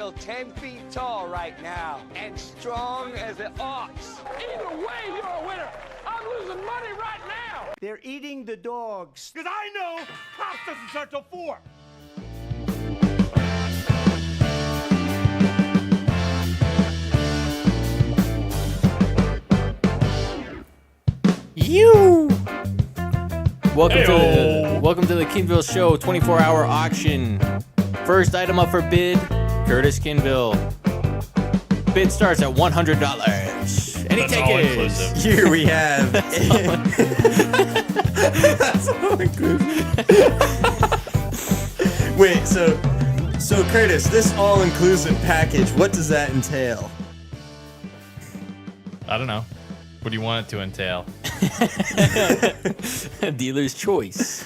feel 10 feet tall right now and strong as an ox. Either way, you're a winner. I'm losing money right now. They're eating the dogs. Because I know cops doesn't start till 4. Welcome to the Kinville Show 24-hour auction. First item up for bid, Curtis Kinville. Bid starts at $100. Any takers? Here we have. That's all inclusive. Wait, so Curtis, this all-inclusive package, what does that entail? I don't know. What do you want it to entail? Dealer's choice.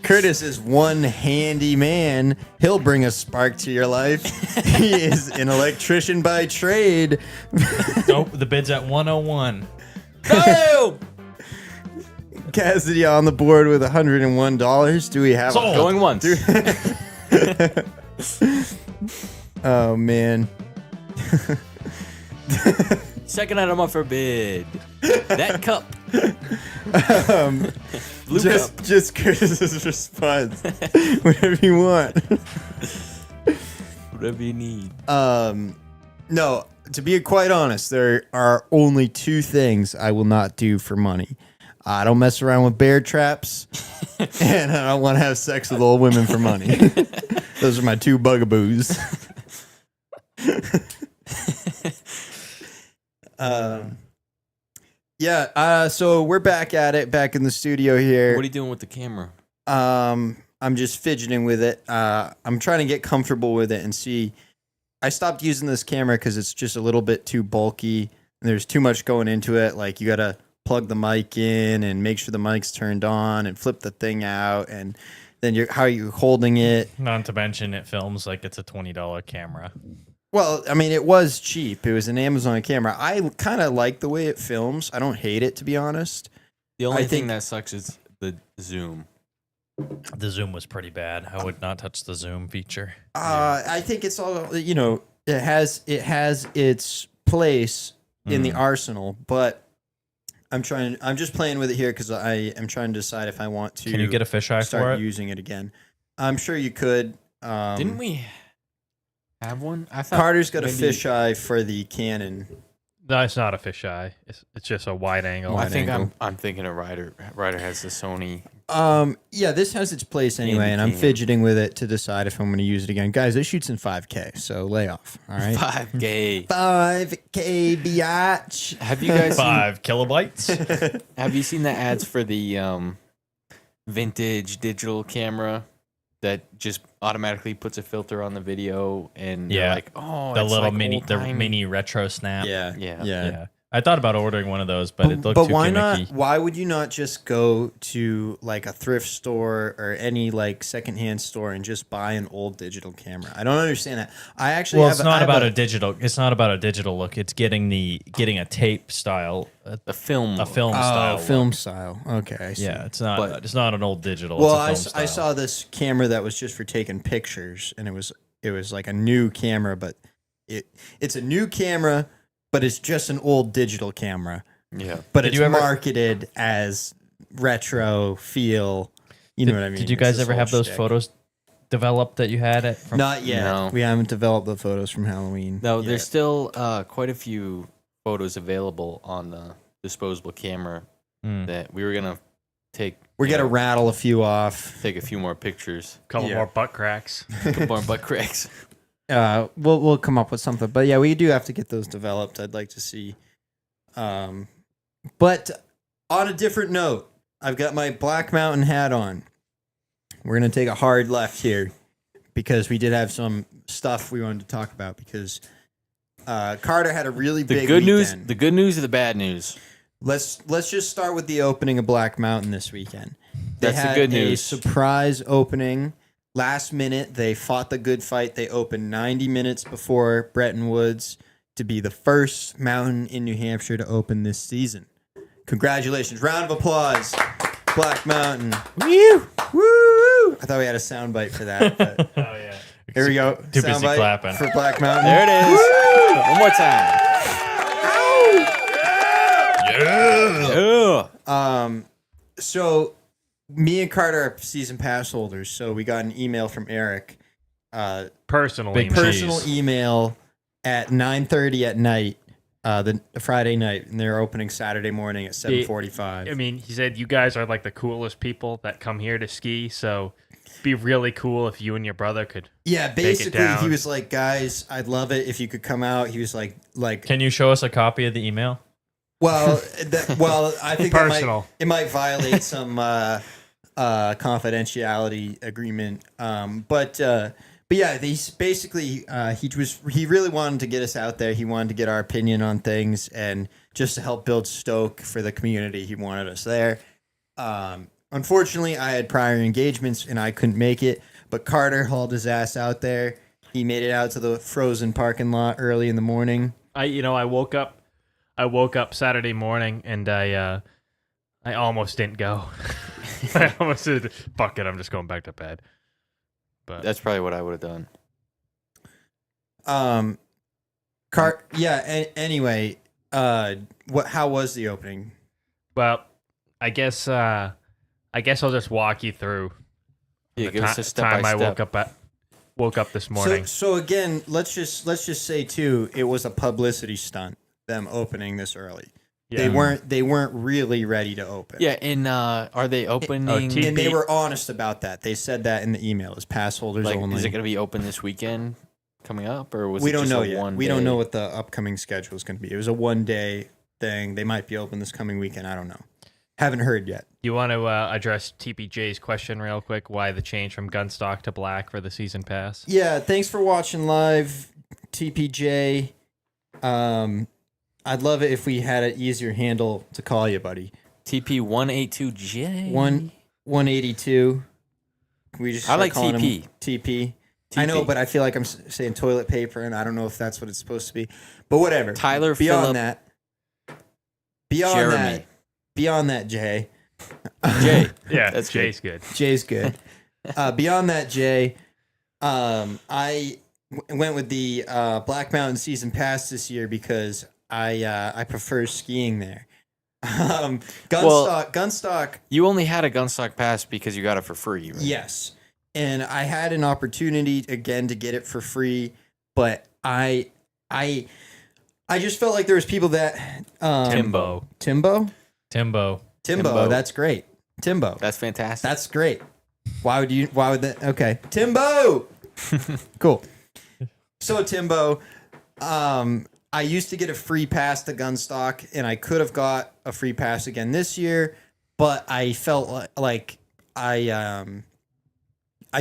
Curtis is one handy man. He'll bring a spark to your life. He is an electrician by trade. Nope, the bid's at 101. Go! Cassidy on the board with $101. Do we have Sold. Going once. Oh, man. Second item up for bid. That cup. Blue cup. Just Curtis's response. Whatever you want. Whatever you need. No, to be quite honest, there are only two things I will not do for money. I don't mess around with bear traps, and I don't want to have sex with old women for money. Those are my two bugaboos. So we're back at it, back in the studio here. What are you doing with the camera? I'm just fidgeting with it. I'm trying to get comfortable with it and see. I stopped using this camera because it's just a little bit too bulky and there's too much going into it. Like you got to plug the mic in and make sure the mic's turned on and flip the thing out, and then how you're holding it. Not to mention it films like it's a $20 camera. Well, I mean, it was cheap. It was an Amazon camera. I kind of like the way it films. I don't hate it, to be honest. The only thing that sucks is the zoom. The zoom was pretty bad. I would not touch the zoom feature. I think it's all, it has its place in the arsenal, but I'm just playing with it here because I am trying to decide if I want to. Can you get a fisheye start for it? using it again? I'm sure you could. Didn't we have one? I thought Carter's got a fisheye for the Canon. No, it's not a fisheye. It's just a wide angle. I think angle. I'm thinking of Ryder. Ryder has the Sony. Yeah, this has its place anyway, and I'm fidgeting with it to decide if I'm going to use it again. Guys, this shoots in 5K, so lay off. All right, 5K. 5K, biatch. Have you guys 5 kilobytes? Have you seen the ads for the vintage digital camera that just automatically puts a filter on the video, and you're like, oh, the it's little like mini retro snap. Yeah. I thought about ordering one of those, but it looked too why gimmicky. not? Why would you not just go to like a thrift store or any like secondhand store and just buy an old digital camera? I don't understand that. I actually it's not about a digital. It's not about a digital look. It's getting a tape style, a film style. Film style. Okay, I see. Yeah, it's not. It's not an old digital. Well, it's a film I style. saw this camera that was just for taking pictures, and it was like a new camera, but it's a new camera. But it's just an old digital camera. Yeah. But it's marketed as retro feel. You know what I mean? Did you guys ever have those photos developed that you had it from? Not yet. No. We haven't developed the photos from Halloween. No, yet. there's still quite a few photos available on the disposable camera that we were gonna take. We're gonna rattle a few off. Take a few more pictures. Couple more butt cracks. Couple more butt cracks. We'll come up with something, but yeah, we do have to get those developed. I'd like to see. But on a different note, I've got my Black Mountain hat on. We're gonna take a hard left here because we did have some stuff we wanted to talk about because Carter had a really big weekend. The good news or the bad news? Let's just start with the opening of Black Mountain this weekend. They That's the had good a news. surprise opening. Last minute, they fought the good fight. They opened 90 minutes before Bretton Woods to be the first mountain in New Hampshire to open this season. Congratulations. Round of applause. Black Mountain. Woo! Woo! I thought we had a soundbite for that. But Oh yeah. Here we go. Too busy Soundbite clapping. for Black Mountain. There it is. One more time. Yeah. So me and Carter are season pass holders. So we got an email from Eric. Personal Big email. Personal Jeez. email at 9:30 at night, the Friday night, and they're opening Saturday morning at 7:45. I mean, he said you guys are like the coolest people that come here to ski, so it'd be really cool if you and your brother could. Yeah, it basically down. he was like, guys, I'd love it if you could come out. He was like, Can you show us a copy of the email? well, I think Personal. it might violate some confidentiality agreement. But yeah, he's basically he really wanted to get us out there. He wanted to get our opinion on things and just to help build stoke for the community. He wanted us there. Unfortunately, I had prior engagements and I couldn't make it. But Carter hauled his ass out there. He made it out to the frozen parking lot early in the morning. I woke up Saturday morning and I almost didn't go. I almost said, "Fuck it, I'm just going back to bed." But That's probably what I would have done. Anyway, how was the opening? well, I guess I'll just walk you through Yeah, the give us a step time by I step. woke up this morning. So again, let's just say too, it was a publicity stunt. Them opening this early. Yeah. They weren't really ready to open. Yeah, and are they opening? T- And they were honest about that. They said that in the email as pass holders like, only. is it going to be open this weekend coming up, or was we it don't just know a yet. one We day? don't know what the upcoming schedule is going to be. It was a 1-day thing. They might be open this coming weekend. I don't know. Haven't heard yet. You want to address TPJ's question real quick? Why the change from Gunstock to black for the season pass? Yeah, thanks for watching live, TPJ. I'd love it if we had an easier handle to call you, buddy. TP182J. 182. Can we just I start like calling TP. him TP? I know, but I feel like I'm saying toilet paper, and I don't know if that's what it's supposed to be. But whatever. Tyler Beyond Phillip that. Jeremy. Beyond that, Jay. Jay. Yeah, That's Jay's good. Jay's good. Beyond that, Jay, I went with the Black Mountain season pass this year because I prefer skiing there. Gunstock. You only had a Gunstock pass because you got it for free, right? Yes, and I had an opportunity again to get it for free, but I just felt like there was people that Timbo. Timbo. Timbo. That's great. Timbo. That's fantastic. That's great. Why would that? Okay. Timbo. Cool. So Timbo, I used to get a free pass to Gunstock, and I could have got a free pass again this year, but I felt like I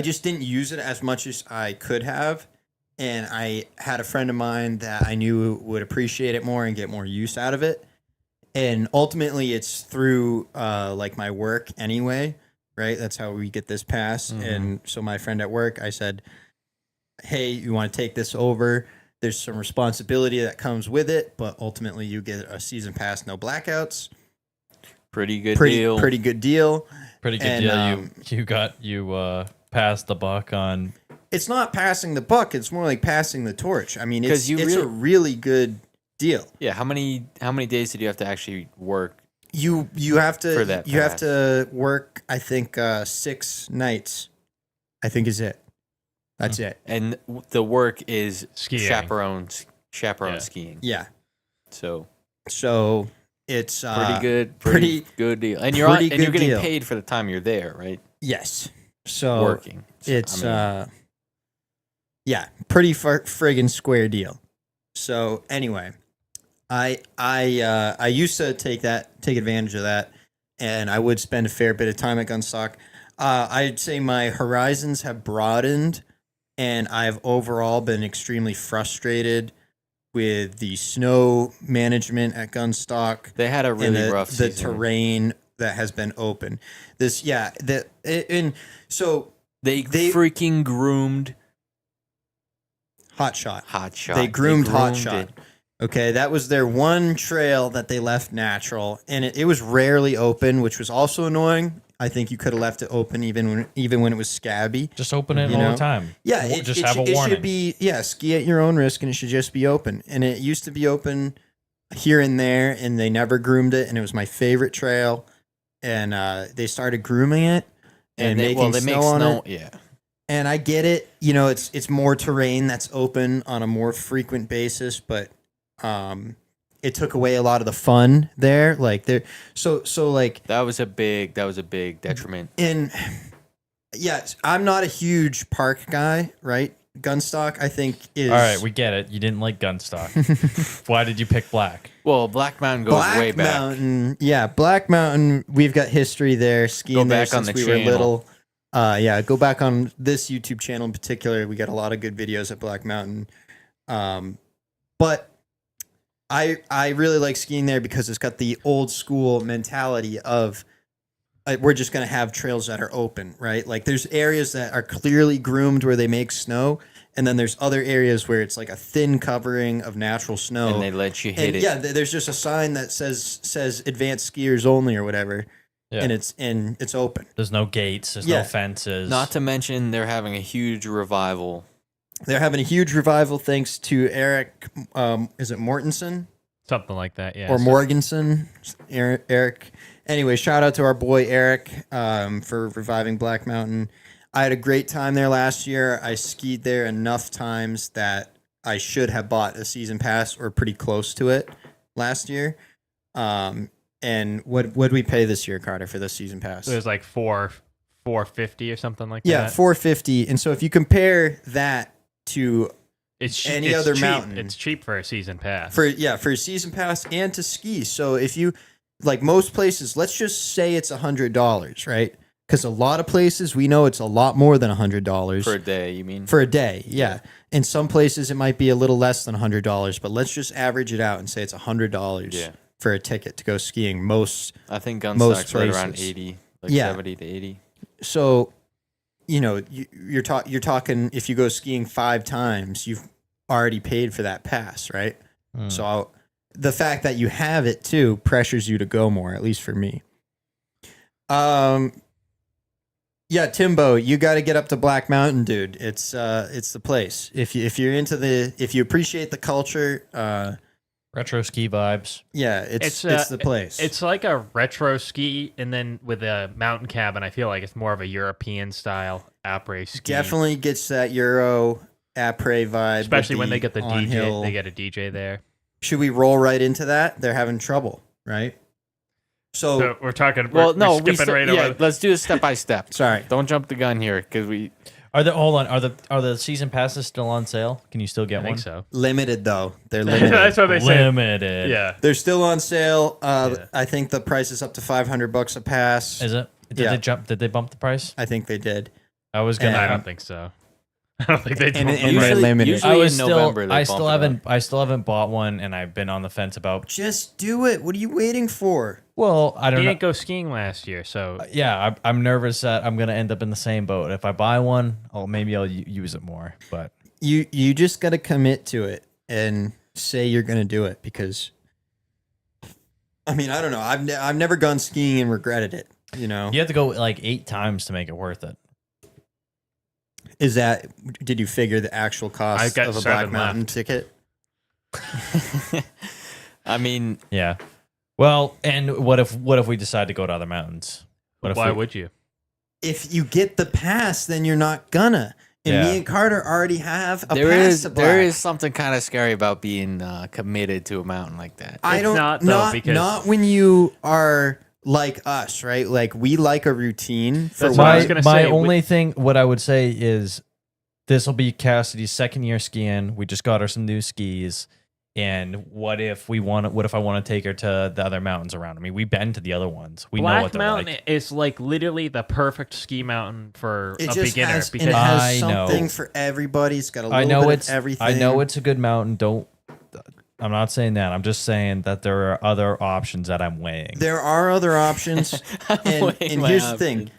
just didn't use it as much as I could have, and I had a friend of mine that I knew would appreciate it more and get more use out of it. And ultimately, it's through like my work anyway, right? That's how we get this pass. Mm-hmm. And so my friend at work, I said, hey, you want to take this over? There's some responsibility that comes with it, but ultimately you get a season pass, no blackouts. Pretty good deal. Pretty good deal. Pretty good And, deal. You passed the buck on. It's not passing the buck. It's more like passing the torch. I mean, 'Cause it's a really good deal. Yeah, how many days did you have to actually work? You have to For that you have pass. to work. I think 6 nighs. I think is it. That's it. And the work is Skiing. chaperone Yeah. skiing. Yeah. So So it's pretty pretty good deal. And you're pretty you're good getting deal. paid for the time you're there, right? Yes. So Working. So, it's I mean, yeah, pretty friggin' square deal. So anyway, I used to take advantage of that, and I would spend a fair bit of time at Gunstock. I'd say my horizons have broadened, and I've overall been extremely frustrated with the snow management at Gunstock. they had a And really rough the season. terrain that has been open. So They they- freaking groomed Hot Shot. Hot Shot. They groomed Hot groomed Shot. it. Okay, that was their one trail that they left natural, and it was rarely open, which was also annoying. I think you could have left it open even when it was scabby. Just open it You all know? the time. Yeah, Just have a it warning. should be ski at your own risk, and it should just be open. And it used to be open here and there, and they never groomed it, and it was my favorite trail. And they started grooming it and making snow on it. Yeah. And I get it, you know, it's more terrain that's open on a more frequent basis, but it took away a lot of the fun there. Like so like That was a big detriment. in yes, I'm not a huge park guy, right? Gunstock, I think is All right, we get it. You didn't like Gunstock. Why did you pick black? Well, Black Mountain goes Black way back. Mountain. Yeah, Black Mountain. We've got history there, skiing there back on since the we were channel. little. Yeah, go back on this YouTube channel in particular. We got a lot of good videos at Black Mountain. But I really like skiing there because it's got the old school mentality of we're just going to have trails that are open, right? Like there's areas that are clearly groomed where they make snow, and then there's other areas where it's like a thin covering of natural snow. And they let you hit And it. yeah, there's just a sign that says advanced skiers only or whatever, Yeah. and it's open. There's no gates. There's Yeah. no fences. Not to mention they're having a huge revival. They're having a huge revival thanks to Eric. Is it Mortensen Something like that, yeah. or Morganson? Eric. Anyway, shout out to our boy Eric for reviving Black Mountain. I had a great time there last year. I skied there enough times that I should have bought a season pass or pretty close to it last year. And what would we pay this year, Carter, for this season pass? It was like $450 or something like Yeah, that. $450. And so if you compare that to It's any it's other cheap. mountain. It's cheap for a season pass. for a season pass and to ski. So if you like most places, let's just say it's $100, right? Because a lot of places we know it's a lot more than $100 For a day, you mean? for a day. Yeah. In some places it might be a little less than $100, but let's just average it out and say it's $100 Yeah. for a ticket to go skiing. I think most Gunstock's right around places. 80, like Yeah. 70 to 80. So, you know, you're talking if you go skiing 5 times, you've already paid for that pass, right? So the fact that you have it too pressures you to go more, at least for me. Yeah, Timbo, you got to get up to Black Mountain, dude. It's the place. If you appreciate the culture, retro ski vibes. yeah, it's the place. It's like a retro ski, and then with a mountain cabin. I feel like it's more of a European style après ski. definitely gets that Euro après vibe, with Especially when they get the DJ. on-hill. They get a DJ there. Should we roll right into that? They're having trouble, right? So we're talking. Well, we're no, skipping right over. let's do this step by step. Sorry. Don't jump the gun here because we. Are the season passes still on sale? Can you still get I one? think so. Limited though. They're limited. That's what they say. Limited. Yeah. They're still on sale. Yeah. I think the price is up to $500 a pass. Is it? Did Yeah. Did they bump the price? I think they did. I was gonna. I don't think so. I don't think they do. And Usually- they're limited. usually- I was in still. November, they I bump still it haven't. I still haven't bought one, and I've been on the fence about. Just do it. What are you waiting for? Well, I He don't know. didn't go skiing last year, so Yeah, I'm nervous that I'm gonna end up in the same boat. If I buy one, maybe I'll use it more. But You just got to commit to it and say you're going to do it because. I mean, I don't know. I've never gone skiing and regretted it. You know, you have to go like 8 times to make it worth it. is that? Did you figure the actual cost I've got of a 7 Black Mountain left. ticket? I mean, Yeah. Well, and what if we decide to go to other mountains? What if why we- would you? If you get the pass, then you're not gonna. And Yeah. me and Carter already have a there pass to Black. there is something kind of scary about being committed to a mountain like that. I It's don't not, though, because- not when you are like us, right? Like we like a routine for That's what I was what gonna my say, only thing, what I would say is, this will be Cassidy's second year skiing. We just got her some new skis, and what if I want to take her to the other mountains around? I mean, we've been to the other ones. We know Black what they're Mountain like. is like literally the perfect ski mountain for it a just beginner has, and because it has I know. something for everybody. It's got a little I know bit it's of everything. I know it's a good mountain. I'm not saying that. I'm just saying that there are other options that I'm weighing. There are other options, and Weighing my here's the thing: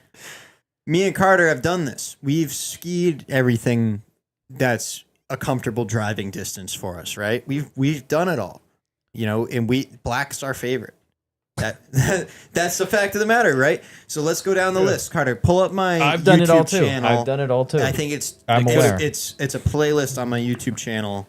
me and Carter have done this. We've skied everything that's a comfortable driving distance for us, right? We've done it all, you know. And Black's our favorite. That's the fact of the matter, right? So let's go down the list. Carter, pull up my I've done YouTube it all too. channel. I've done it all too. I think it's I'm aware. it's a playlist on my YouTube channel.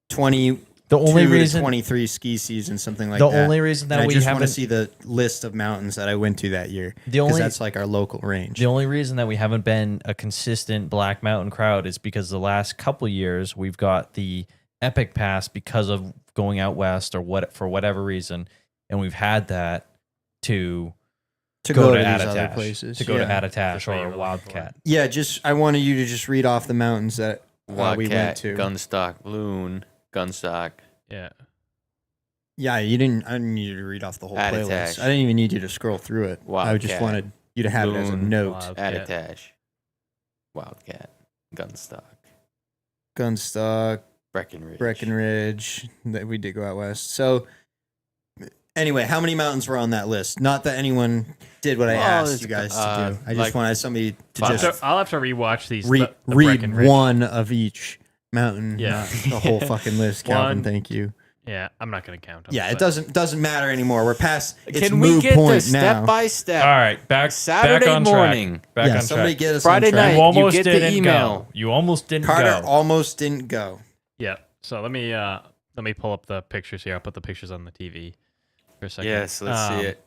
20 The only to reason 23 ski season, something like the that. only reason that And we I just want to haven't see the list of mountains that I went to that year. The Because only- that's like our local range. the only reason that we haven't been a consistent Black Mountain crowd is because the last couple years we've got the Epic Pass because of going out west or what for whatever reason, and we've had that to go to to these other Attitash, places. to go to Yeah. Attitash That's what or you were looking Wildcat. Yeah, I wanted you to just read off the mountains that we went Wildcat, to. Gunstock, Loon, Gunstock. Yeah. Yeah, I didn't need you to read off the whole Attitash. playlist. I didn't even need you to scroll through it. I just Wildcat. wanted you to have it as a Loon. note. Wildcat. Attitash, Wildcat, Gunstock, Gunstock, Breckenridge. Breckenridge. That we did go out west. So anyway, how many mountains were on that list? Not that anyone did what I Well, asked it's, you guys to do. I like just wanted somebody to five. just I'll have to rewatch these. read Breckenridge. one of each mountain. Yeah. Not the whole fucking list, Calvin. One. Thank you. Yeah, I'm not gonna count them. Yeah, it but- doesn't matter anymore. We're past. It's Can we moot get the point step now. by step? All right, back Saturday back on morning. Track. Back Yeah, on somebody track. get us Friday on track. night. You almost get the didn't email. go. You almost didn't Carter go. almost didn't go. Yeah. So let me pull up the pictures here. I'll put the pictures on the TV for a second. Yes, let's see it.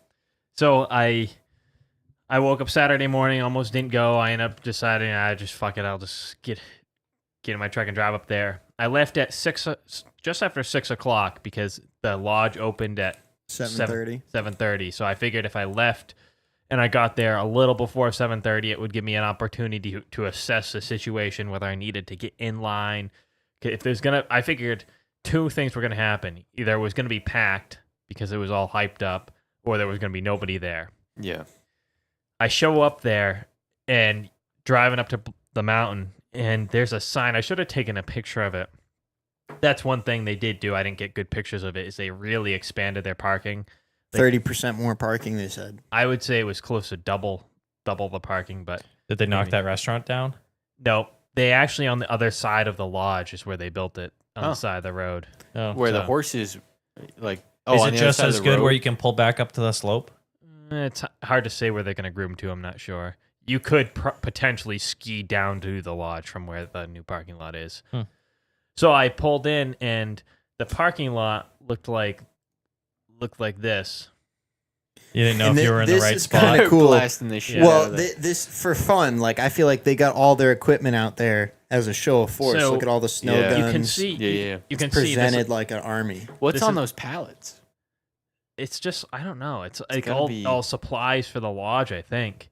So I woke up Saturday morning, almost didn't go. I ended up deciding I just fuck it. I'll just get in my truck and drive up there. I left at just after 6 o'clock because the lodge opened at 7:30. 7:30. So I figured if I left and I got there a little before 7:30, it would give me an opportunity to assess the situation, whether I needed to get in line. If I figured two things were gonna happen: either it was gonna be packed because it was all hyped up, or there was gonna be nobody there. Yeah. I show up there and driving up to the mountain, and there's a sign. I should have taken a picture of it. That's one thing they did do. I didn't get good pictures of it. Is they really expanded their parking. 30% more parking, they said. I would say it was close to double the parking, but Did they knock Maybe. that restaurant down? no, they actually on the other side of the lodge is where they built it on Oh. the side of the road. Oh. Where the so- horses, like, Is on it the other just side of as the good road? where you can pull back up to the slope? It's hard to say where they're going to groom to. I'm not sure. You could potentially ski down to the lodge from where the new parking lot is. Hmm. So I pulled in, and the parking lot looked like this. You didn't know And if you were in the this right is spot. kinda cool. Blasting the shit Well, out of it. this for fun. Like I feel like they got all their equipment out there as a show of force. So, Look at all the snow Yeah. guns. You can see. Yeah. You can It's see presented this. like an army. What's this on is- those pallets? It's just I don't know. It's like gotta be- all supplies for the lodge, I think.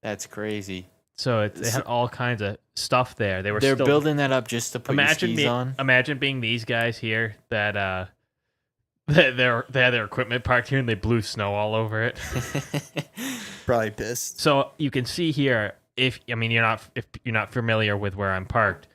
That's crazy. So they had all kinds of stuff there. They're They're still, building that up just to put your skis on. Imagine being these guys here that they had their equipment parked here and they blew snow all over it. Probably pissed. So you can see here, if you're not familiar with where I'm parked,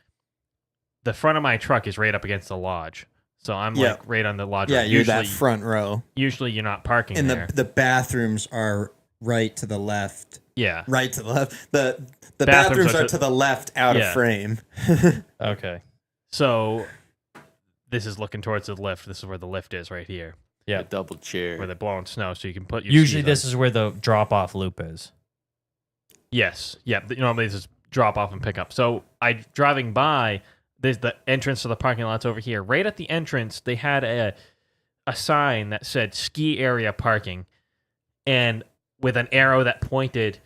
the front of my truck is right up against the lodge. So I'm Yeah. like right on the lodge. Yeah, road. you're that front row. Usually you're not parking And there. the bathrooms are right to the left. Yeah. Right to the left. The Bathrooms bathrooms are are to- to the left out Yeah. of frame. Okay. So this is looking towards the lift. This is where the lift is right here, Yeah. A double chair. where they're blowing snow, so you can put your Usually skis this on. is where the drop off loop is. Yes. Yeah. Normally this is drop off and pick up. So driving by, there's the entrance to the parking lot's over here. Right at the entrance, they had a sign that said ski area parking, and with an arrow that pointed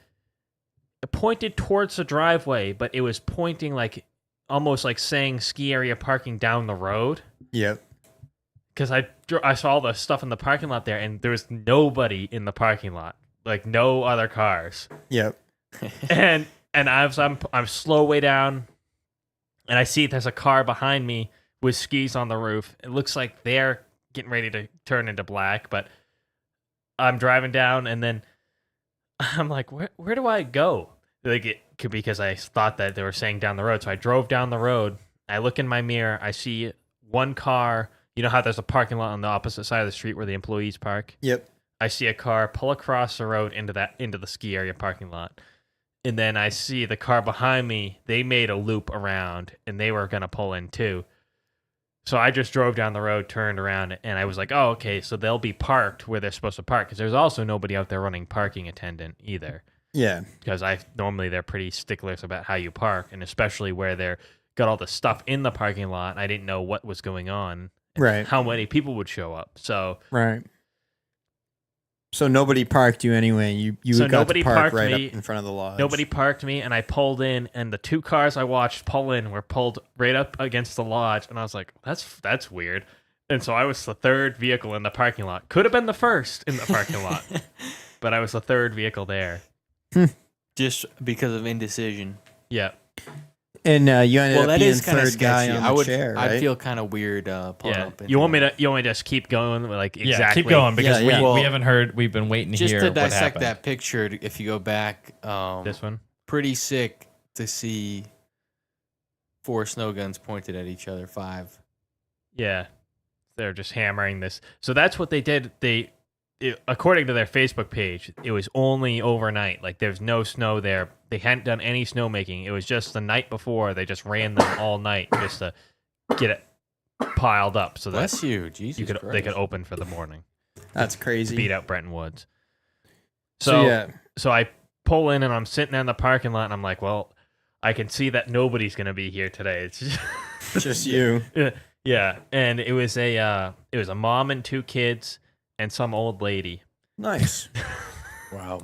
towards the driveway, but it was pointing like almost like saying ski area parking down the road. Yep. Because I saw all the stuff in the parking lot there, and there was nobody in the parking lot, like no other cars. Yep. and I'm slow way down, and I see there's a car behind me with skis on the roof. It looks like they're getting ready to turn into black, but I'm driving down, and then I'm like, where do I go? Like it could be because I thought that they were saying down the road, so I drove down the road. I look in my mirror, I see one car. You know how there's a parking lot on the opposite side of the street where the employees park? Yep. I see a car pull across the road into the ski area parking lot. And then I see the car behind me, they made a loop around and they were going to pull in too. So I just drove down the road, turned around, and I was like, oh, okay, so they'll be parked where they're supposed to park, because there's also nobody out there running parking attendant either. Yeah. Because normally they're pretty sticklers about how you park, and especially where they're got all the stuff in the parking lot. I didn't know what was going on, and Right. how many people would show up. So Right. So nobody parked you anyway. You So got nobody to park parked right me. up in front of the lodge. nobody parked me, and I pulled in, and the 2 cars I watched pull in were pulled right up against the lodge, and I was like, that's weird. And so I was the 3rd vehicle in the parking lot. Could have been the 1st in the parking lot, but I was the 3rd vehicle there. Just because of indecision. Yeah. And you ended Well, up that being is kind of third guy sketchy. on the chair, right? I'd feel kind of weird pulling Yeah. up. You want me to just keep going like Yeah, exactly? keep going because Yeah, yeah. we Well, haven't heard. We've been waiting to just hear to what dissect happened. that picture? If you go back, This one. pretty sick to see 4 snow guns pointed at each other. 5. Yeah. They're just hammering this. So that's what they did. According to their Facebook page, it was only overnight. Like there's no snow there. They hadn't done any snowmaking. It was just the night before. They just ran them all night just to get it piled up so that Bless you, Jesus they Christ. could open for the morning. That's crazy. Beat out Bretton Woods. So, yeah. So I pull in and I'm sitting in the parking lot and I'm like, well, I can see that nobody's gonna be here today. It's just Just you. yeah. And it was a mom and 2 kids and some old lady. Nice. Wow.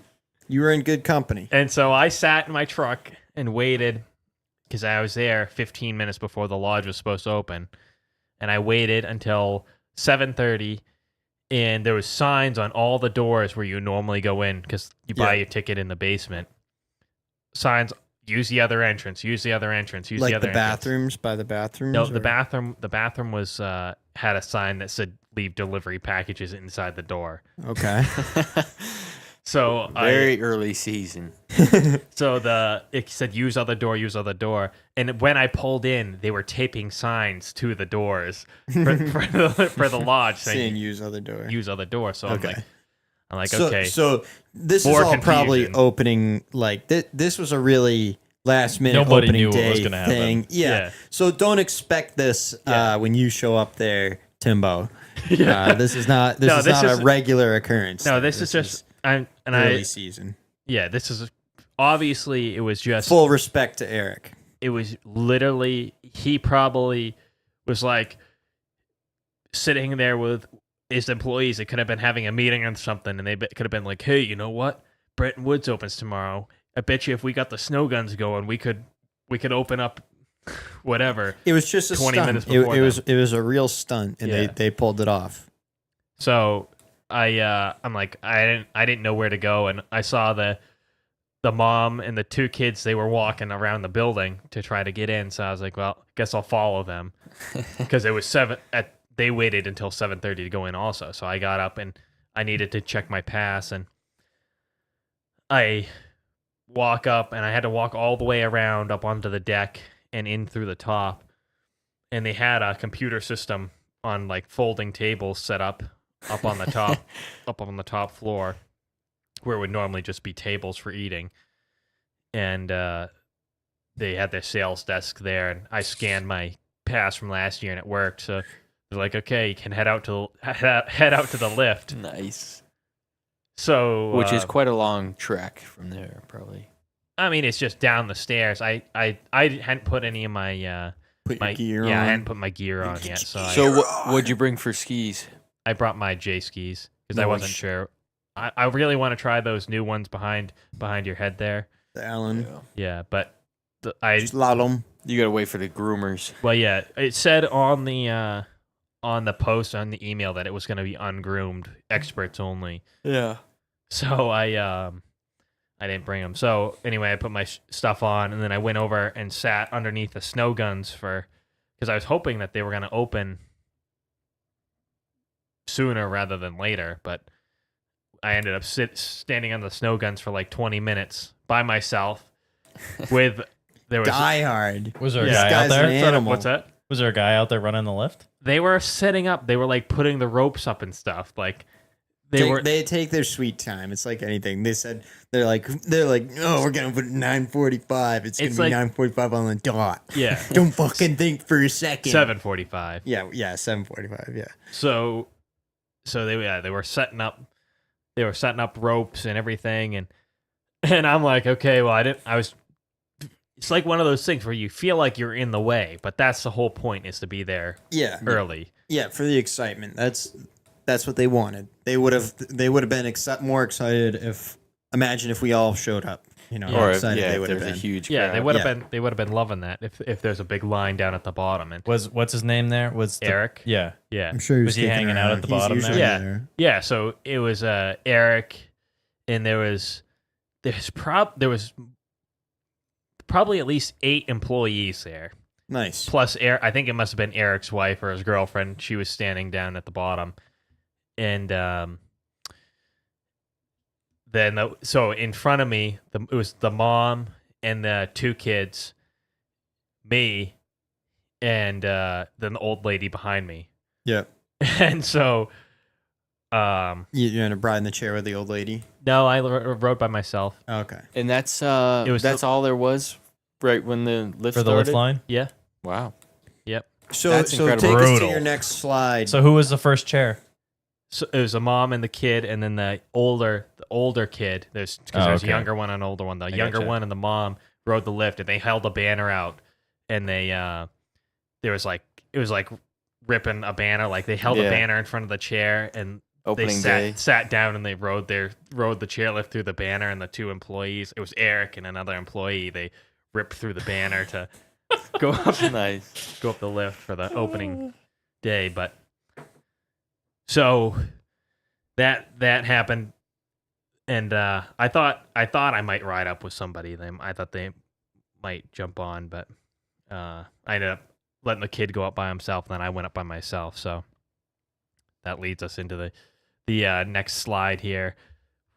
You were in good company. And so I sat in my truck and waited because I was there 15 minutes before the lodge was supposed to open. And I waited until 7:30, and there was signs on all the doors where you normally go in because you buy your ticket in the basement. Signs, use the other entrance, use the other entrance, use Like the other the entrance. bathrooms, by the bathrooms? No, or- the bathroom was had a sign that said leave delivery packages inside the door. Okay. So Very early season. it said use other door, and when I pulled in, they were taping signs to the doors for the lodge Saying saying use other door. use other door. So Okay. I'm like So, okay, so this More is all probably confusion. opening, like, this was a really last minute Nobody opening knew what day was gonna happen. thing. Yeah. Yeah. So don't expect this Yeah. when you show up there, Timbo. Yeah. This is not No, this a is- regular occurrence. no, this is just early season. this is obviously it was just Full respect to Eric. it was literally he probably was like sitting there with his employees. They could have been having a meeting or something, and they could have been like, hey, you know what, Bretton Woods opens tomorrow. I bet you if we got the snow guns going, we could open up whatever. It was just a 20 stunt. minutes It before was a real stunt, and Yeah. they pulled it off. So I'm like I didn't know where to go, and I saw the mom and the 2 kids. They were walking around the building to try to get in. So I was like, well, guess I'll follow them because it was they waited until 7:30 to go in also. So I got up and I needed to check my pass, and I walk up and I had to walk all the way around up onto the deck and in through the top. And they had a computer system on like folding tables set up on the top, up on the top floor, where it would normally just be tables for eating. And they had their sales desk there, and I scanned my pass from last year, and it worked. So they're like, "Okay, you can head out to the lift." Nice. So, Which is quite a long trek from there, probably. I mean, it's just down the stairs. I hadn't put any of my Put my your gear on. yeah, I hadn't put my gear on yet. So So what'd you bring for skis? I brought my J skis because I wasn't sure. I really want to try those new ones behind your head there. The Allen. Yeah, but Slalom. You gotta wait for the groomers. well, yeah, it said on the post on the email that it was going to be ungroomed, experts only. Yeah. So I didn't bring them. So anyway, I put my stuff on, and then I went over and sat underneath the snow guns because I was hoping that they were going to open sooner rather than later, but I ended up standing on the snow guns for like 20 minutes by myself with there was Die Hard. Was there a Yeah. guy This out guy's there? an animal. What's that? Was there a guy out there running the lift? They were setting up. They were like putting the ropes up and stuff. Like They take their sweet time. It's like anything. They're like, oh, we're gonna put 9:45. It's gonna be 9:45 on the dot. Yeah. Don't fucking think for a second. 7:45. Yeah, 7:45. Yeah. So they were setting up ropes and everything, and I'm like, okay, well it's like one of those things where you feel like you're in the way, but that's the whole point, is to be there early. Yeah, for the excitement. That's what they wanted. They would have been more excited if we all showed up. Or excited if they would have there's been. a huge Yeah, crowd. they would have been loving that if there's a big line down at the bottom. And what's his name there? Eric? Yeah. Yeah. I'm sure Was he hanging out at the bottom there? Yeah. Yeah, so it was Eric, and there was probably at least 8 employees there. Nice. Plus, I think it must have been Eric's wife or his girlfriend. She was standing down at the bottom. And so in front of me, it was the mom and the 2 kids, me, and then the old lady behind me. Yep. And so... you're in a bride in the chair with the old lady? No, I rode by myself. Okay. And that's all there was right when the lift For the started? lift line? Yeah. Wow. Yep. So That's take incredible. us to Brutal. your next slide. So who was the first chair? So it was a mom and the kid, and then the older kid. There's a okay. younger one and an older one. The younger gotcha. one and the mom rode the lift, and they held a banner out, and it was like ripping a banner. Like they held a banner in front of the chair, and Opening they day. sat down and they rode the chairlift through the banner, and the 2 employees. It was Eric and another employee. They ripped through the banner to go up Nice. the lift for the opening day. But so that happened, and I thought I might ride up with somebody. I thought they might jump on, but I ended up letting the kid go up by himself, and then I went up by myself. So that leads us into the next slide here,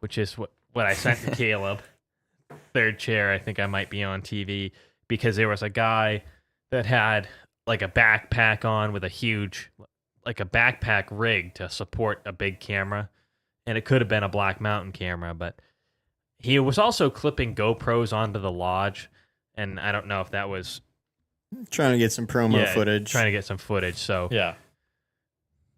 which is what I sent to Caleb. Third chair, I think I might be on TV, because there was a guy that had like a backpack on with a huge, like a backpack rig to support a big camera. And it could have been a Black Mountain camera, but he was also clipping GoPros onto the lodge. And I don't know if that was Trying to get some promo footage. trying to get some footage. So Yeah.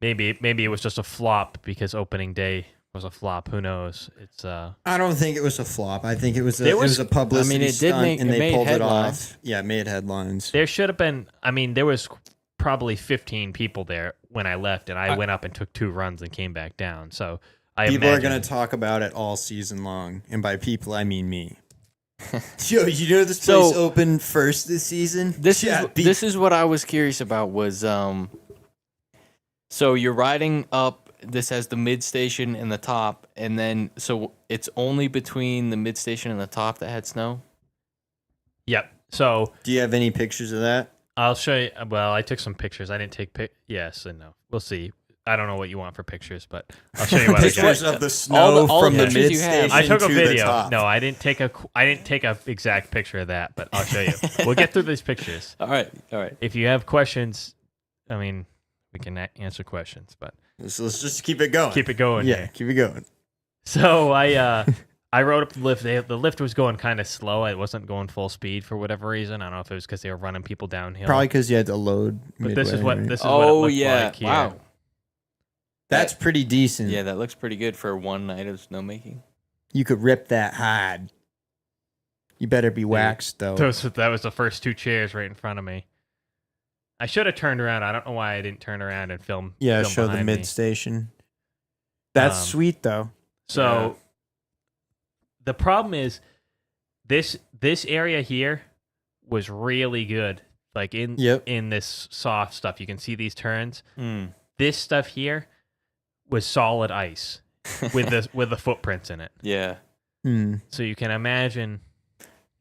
maybe it was just a flop because opening day was a flop. Who knows? It's I don't think it was a flop. I think it was There was- a publicity I mean, it did stunt, make- and it they made pulled headlines. it off. Yeah, it made headlines. there should have been. I mean, there was probably 15 people there when I left, and I went up and took 2 runs and came back down. So People are imagine- going to talk about it all season long, and by people I mean me. Yo, you know this place opened first this season? This is what I was curious about was so you're riding up. This has the mid station and the top, and then so it's only between the mid station and the top that had snow. Yep. So Do you have any pictures of that? I'll show you. Well, I took some pictures. I didn't take yes and no. We'll see. I don't know what you want for pictures, but I'll show you what I got. Pictures of the snow all from the the pictures mid you have. station I took a to the video. top. No, I didn't take a exact picture of that, but I'll show you. We'll get through these pictures. All right. If you have questions, I mean, we can answer questions, but Let's just keep it going. keep it going. Yeah, here. keep it going. So I rode up the lift. The lift was going kind of slow. It wasn't going full speed for whatever reason. I don't know if it was because they were running people downhill. Probably because you had to load. But this is midway, what right? this is what it looked yeah! like here. Wow. That's pretty decent. Yeah, that looks pretty good for one night of snowmaking. You could rip that hide. You better be waxed though. That was the first 2 chairs right in front of me. I should have turned around. I don't know why I didn't turn around and film. Yeah, film show the behind me. mid station. That's sweet though. So the problem is this area here was really good. Like in this soft stuff, you can see these turns. This stuff here was solid ice with the footprints in it. Yeah. So you can imagine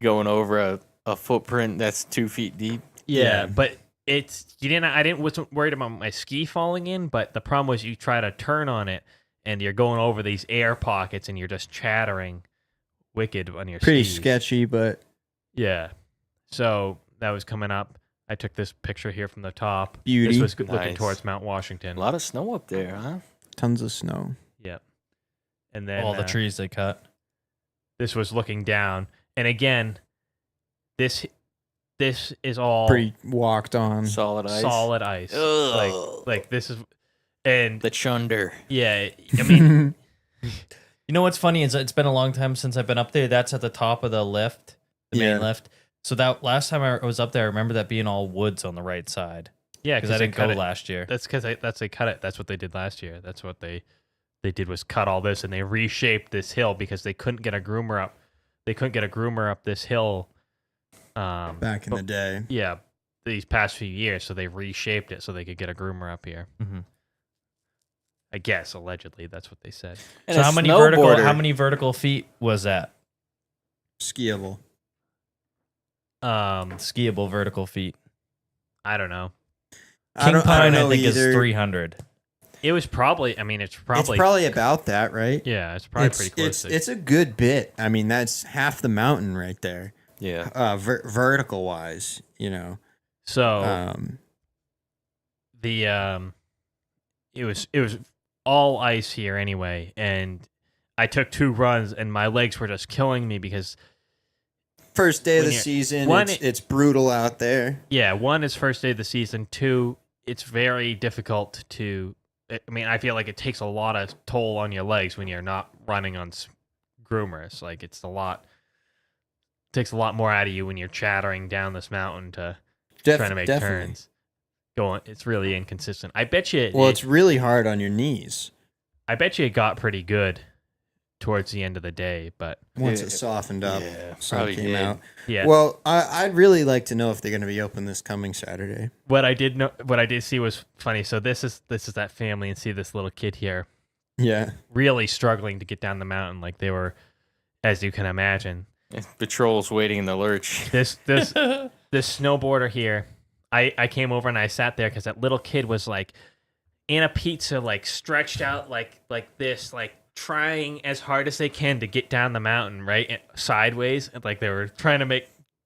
Going over a footprint that's 2 feet deep. Yeah, but I wasn't worried about my ski falling in, but the problem was you try to turn on it and you're going over these air pockets and you're just chattering wicked on your Pretty skis. sketchy, but Yeah. So that was coming up. I took this picture here from the top. Beauty. This was looking Nice. towards Mount Washington. A lot of snow up there, huh? tons of snow. Yep. and then All the trees they cut. this was looking down. And again, this is all Pretty walked on. Solid ice. solid ice. Ugh. Like this is, and The chunder. yeah, I mean, You know what's funny is it's been a long time since I've been up there. That's at the top of the lift, the Yeah. main lift. So that last time I was up there, I remember that being all woods on the right side yeah, because I they didn't go cut it. last year. That's because they cut it. That's what they did last year. That's what they did was cut all this, and they reshaped this hill because they couldn't get a groomer up. They couldn't get a groomer up this hill. Back in the day. Yeah, these past few years, so they reshaped it so they could get a groomer up here. Mm-hmm. I guess allegedly that's what they said. And So a how many snowboarder. vertical feet was that? Skiable. Skiable vertical feet. I don't know. I don't know think either. is 300. It was probably. I mean, it's probably. It's probably about that, right? Yeah, it's probably pretty close. It's a good bit. I mean, that's half the mountain right there. Yeah. Vertical wise, you know. so the it was all ice here anyway, and I took 2 runs, and my legs were just killing me because first day of when the you're- season, one, it's brutal out there. yeah, 1 is first day of the season. 2, it's very difficult to. I mean, I feel like it takes a lot of toll on your legs when you're not running on groomers. Like it's a lot. Takes a lot more out of you when you're chattering down this mountain to trying to make Definitely. turns. It's really inconsistent. I bet you. Well, it's really hard on your knees I bet you it got pretty good towards the end of the day, but once Yeah. it softened up. Yeah, sun probably came did. out. yeah. Well, I'd really like to know if they're going to be open this coming Saturday. what I did see was funny. So this is that family, and see this little kid here Yeah. really struggling to get down the mountain, like they were, as you can imagine. Patrol's waiting in the lurch. This snowboarder here, I came over and I sat there because that little kid was like in a pizza, like stretched out like this, like trying as hard as they can to get down the mountain, right? Sideways. Like they were trying to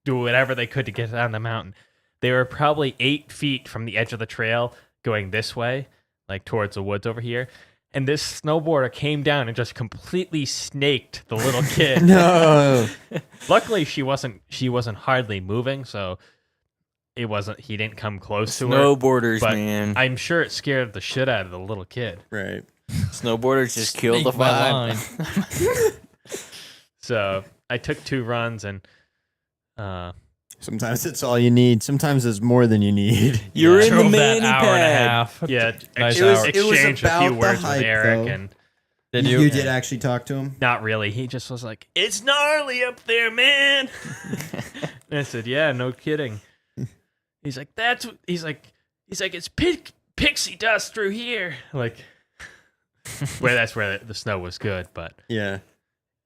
do whatever they could to get down the mountain. They were probably 8 feet from the edge of the trail going this way, like towards the woods over here. And this snowboarder came down and just completely snaked the little kid. No. Luckily, she wasn't hardly moving, so he didn't come close to her. Snowboarders, but man. I'm sure it scared the shit out of the little kid. Right. Snowboarders just killed the Snake my vibe. line. So I took 2 runs, and Sometimes it's all you need. Sometimes it's more than you need. You're in the Drove that mani hour and a pad. half. yeah, Nice It was- hour. it was exchanged a about few the words hype, with Eric, though. and Did You did actually talk to him? not really. He just was like, "It's gnarly up there, man." And I said, "Yeah, no kidding." He's like, He's like, "It's pixie dust through here." Like, that's where the snow was good, but Yeah.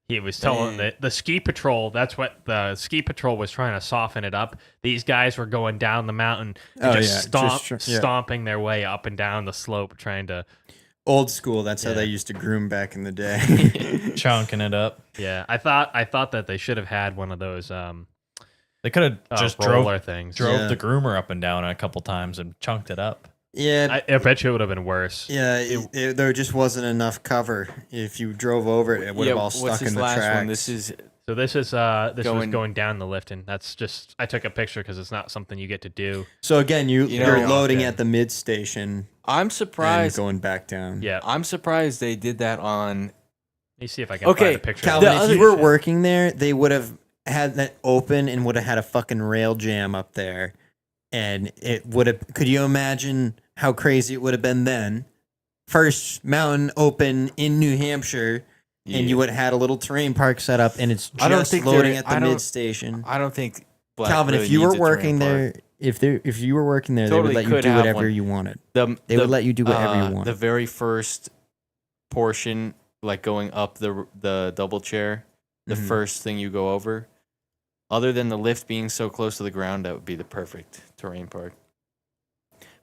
he was telling the ski patrol. That's what the ski patrol was trying to soften it up. These guys were going down the mountain, and Oh, just yeah, stomping their way up and down the slope, trying to. Old school. That's how Yeah. they used to groom back in the day. chunking it up. Yeah, I thought that they should have had one of those They could have just roller drove things. Yeah. the groomer up and down a couple times and chunked it up. Yeah. I bet you it would have been worse. Yeah, there just wasn't enough cover. If you drove over it, it would have all what's stuck his in the last tracks. one? This is So this was Going- going down the lift, and that's just I took a picture because it's not something you get to do. So again, You you're know- loading Okay. at the mid station I'm and surprised. going back down. Yeah, I'm surprised they did that on. let me see if I can Okay, find a picture. Calvin, The if other- you were working there, they would have had that open and would have had a fucking rail jam up there. And it would have, could you imagine how crazy it would have been then? First mountain open in New Hampshire, and you would have had a little terrain park set up, and it's I don't just think loading they're- at I the don't- mid station. I don't think. Black Calvin, really if you needs were a terrain working park. there, if you were working there, they Totally would let you could do have whatever one. you wanted. They Would let you do whatever you The wanted. very first portion, like going up the double chair, the Mhm. first thing you go over, other than the lift being so close to the ground, that would be the perfect terrain park.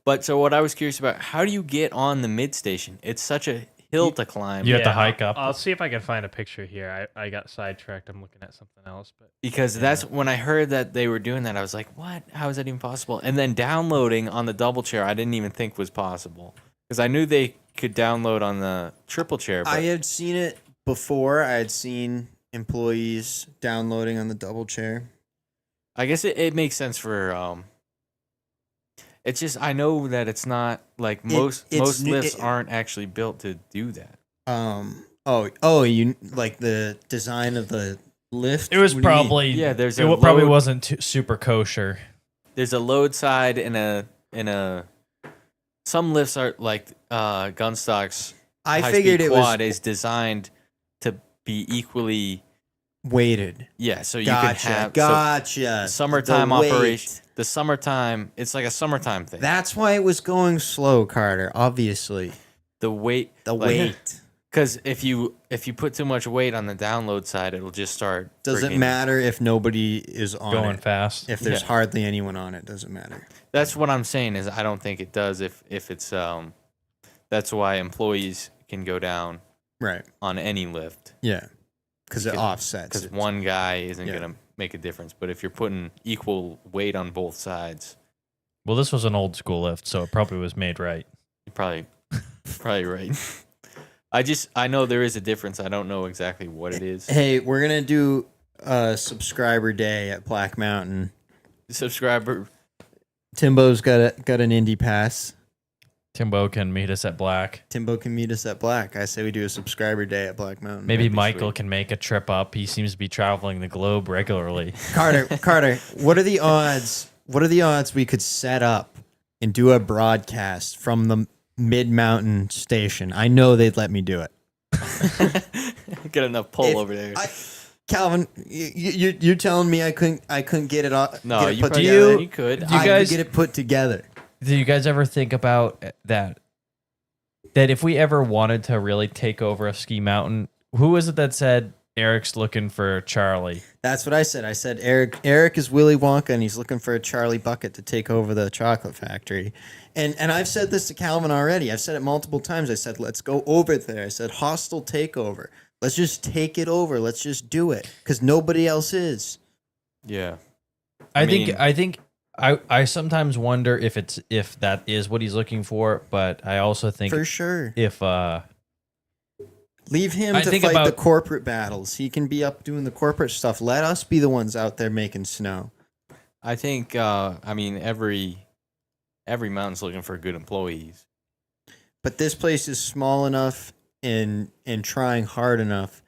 But so what I was curious about, how do you get on the mid station? It's such a hill to climb. You have to hike up. I'll see if I can find a picture here. I got sidetracked. I'm looking at something else, but Because that's when I heard that they were doing that, I was like, what? How is that even possible? And then downloading on the double chair, I didn't even think was possible. Because I knew they could download on the triple chair. But I had seen it, before I had seen employees downloading on the double chair. I guess it makes sense for it's just I know that it's not like most lifts aren't actually built to do that. You like the design of the lift? It was What do you mean? probably It probably wasn't super kosher. There's a load side and a some lifts are like gun stocks. I figured it quad was is designed to be equally weighted. Yeah, so you can have Gotcha. summertime The weight. operation. The summertime, it's like a summertime thing. That's why it was going slow, Carter. Obviously, The weight, weight. Because if you put too much weight on the download side, it'll just start. Doesn't matter if nobody is on Going it. fast. If there's hardly anyone on it, doesn't matter. That's what I'm saying is I don't think it does if it's that's why employees can go down Right. on any lift Yeah. Because it offsets. because it. one guy isn't Yeah. gonna make a difference. But if you're putting equal weight on both sides, Well, this was an old school lift, so it probably was made right. you're probably right. I know there is a difference. I don't know exactly what it is. Hey, we're gonna do a subscriber day at Black Mountain. Subscriber. Timbo's got an indie pass. Timbo can meet us at Black. Timbo can meet us at Black. I say we do a subscriber day at Black Mountain. Maybe That'd be Michael sweet. can make a trip up. He seems to be traveling the globe regularly. Carter, what are the odds? What are the odds we could set up and do a broadcast from the Mid Mountain station? I know they'd let me do it. Get enough pull over there. Calvin, you're telling me I couldn't get it off? No, get it you put probably together? you could. Do you I guys- could get it put together. Do you guys ever think about that? That if we ever wanted to really take over a ski mountain, who was it that said Eric's looking for Charlie? That's what I said. I said Eric is Willy Wonka and he's looking for a Charlie Bucket to take over the chocolate factory. And I've said this to Calvin already. I've said it multiple times. I said, let's go over there. I said, hostile takeover. Let's just take it over. Let's just do it. Because nobody else is. Yeah. I think I sometimes wonder if that is what he's looking for, but I also think For sure. if Leave him I to think fight the about- corporate battles. He can be up doing the corporate stuff. Let us be the ones out there making snow. I think every mountain's looking for good employees. But this place is small enough and trying hard enough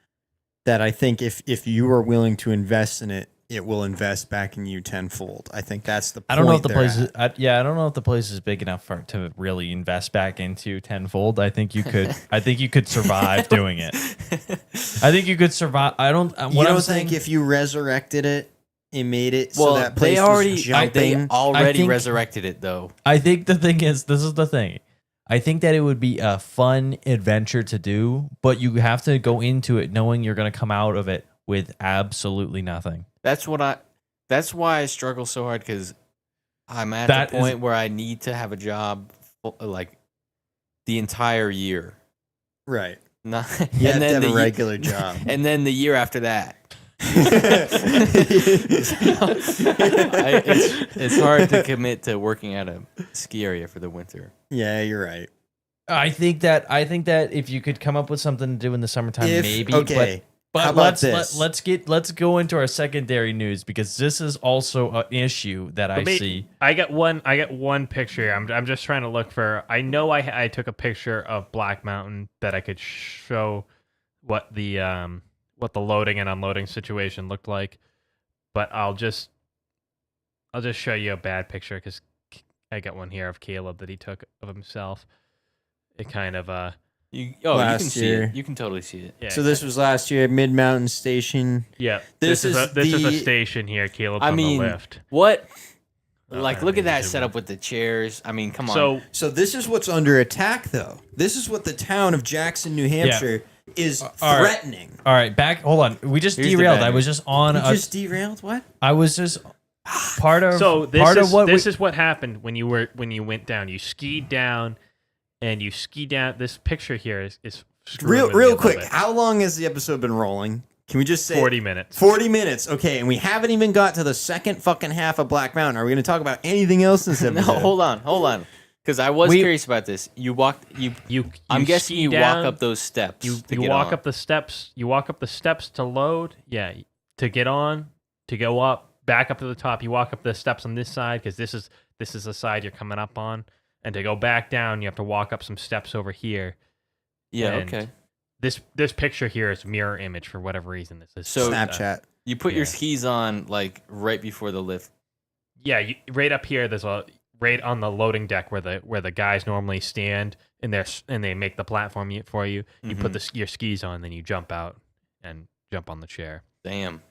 that I think if you are willing to invest in it, it will invest back in you tenfold. I think that's the point. I don't know if the they're place is, at. I don't know if the place is big enough to really invest back into tenfold. I think you could survive doing it. I think you could survive. I don't. You What don't I'm saying, think if you resurrected it and made it Well, so that place they was jumping? already think- resurrected it though. I think the thing is, this is the thing. I think that it would be a fun adventure to do, but you have to go into it knowing you're going to come out of it with absolutely nothing. That's why I struggle so hard because I'm at That the is- point where I need to have a job like the entire year. Right. Not, You have to have a ye- regular job. and then the year after that. It's hard to commit to working at a ski area for the winter. Yeah, you're right. I think that if you could come up with something to do in the summertime, maybe. Okay. But How about this? let's go into our secondary news because this is also an issue that I see. I got one picture here. I'm just trying to look for. I know I took a picture of Black Mountain that I could show what the loading and unloading situation looked like, but I'll just show you a bad picture because I got one here of Caleb that he took of himself. It kind of You Last can see year. it. You can totally see it. yeah. So this was last year at Mid Mountain Station. Yeah, This is is a the- station here. Caleb's I on mean, the lift. what? Oh, Like, I look mean, at that zoom setup in. with the chairs. I mean, come on. So So this is what's under attack, though. This is what the town of Jackson, New Hampshire, is all right. threatening. All right, hold on. We just Here's the derailed. bad I was news. just on. You just derailed. What? I was just part of. So this part is of what this is what happened when you went down. You skied down, and you ski down. This picture here is screwing Real with me a little quick. bit. How long has the episode been rolling? Can we just say 40 minutes. 40 minutes. Okay, and we haven't even got to the second fucking half of Black Mountain. Are we going to talk about anything else in this no, episode? hold on. Because I was We- curious about this. You walked. You I'm guessing ski you down, walk up those steps. You to you get walk on. up the steps. You walk up the steps to load. Yeah, to get on, to go up, back up to the top. You walk up the steps on this side because this is the side you're coming up on, and to go back down, you have to walk up some steps over here. Yeah. and Okay. This picture here is mirror image for whatever reason. This is So- Snapchat. You put Yeah. your skis on like right before the lift. Yeah, right up here. There's a right on the loading deck where the guys normally stand and they make the platform for you. You put your skis on, then you jump out and jump on the chair. Damn.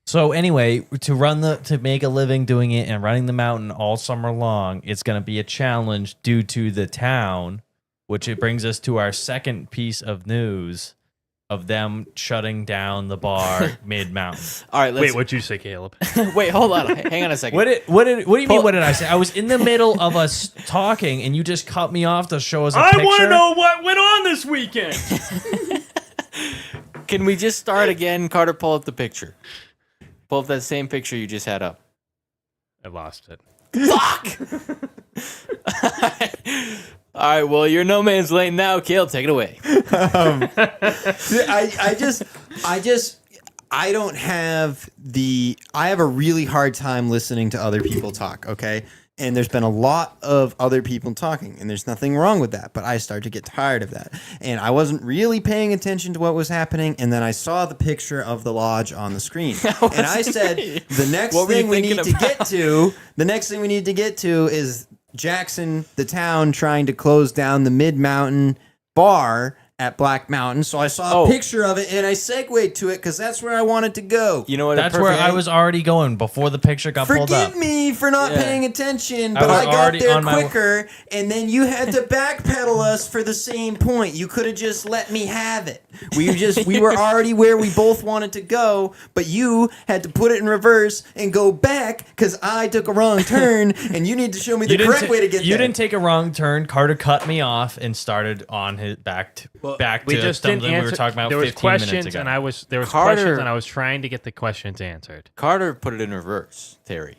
So anyway, to make a living doing it and running the mountain all summer long, it's going to be a challenge due to the town, which it brings us to our second piece of news of them shutting down the bar mid mountain. All right. Let's, Wait, what'd you say, Caleb? Wait. Hold on. Hang on a second. What do you mean? What did I say? I was in the middle of us talking, and you just cut me off to show us a picture. I want to know what went on this weekend. Can we just start again? Carter, pull up the picture. Pull up that same picture you just had up. I lost it. Fuck! All right, well, you're no man's lane now. Caleb, take it away. I don't have I have a really hard time listening to other people talk, okay? And there's been a lot of other people talking, and there's nothing wrong with that, but I start to get tired of that. And I wasn't really paying attention to what was happening, and then I saw the picture of the lodge on the screen. And I said, the next What were you thing we thinking need to get to is Jackson, the town, trying to close down the Mid-Mountain bar at Black Mountain. So I saw a picture of it and I segued to it because that's where I wanted to go. You know what? That's where I was already going before the picture got pulled up. Forgive me for not Yeah. paying attention, I but was I got already there on my quicker, and then you had to backpedal us for the same point. You could have just let me have it. We were already where we both wanted to go, but you had to put it in reverse and go back because I took a wrong turn, and you need to show me the correct way to get there. You didn't take a wrong turn. Carter cut me off and started on his back to We just didn't something answer. we were talking about there was 15 minutes questions, ago. and there was Carter- questions, and I was trying to get the questions answered. Carter put it in reverse, Terry.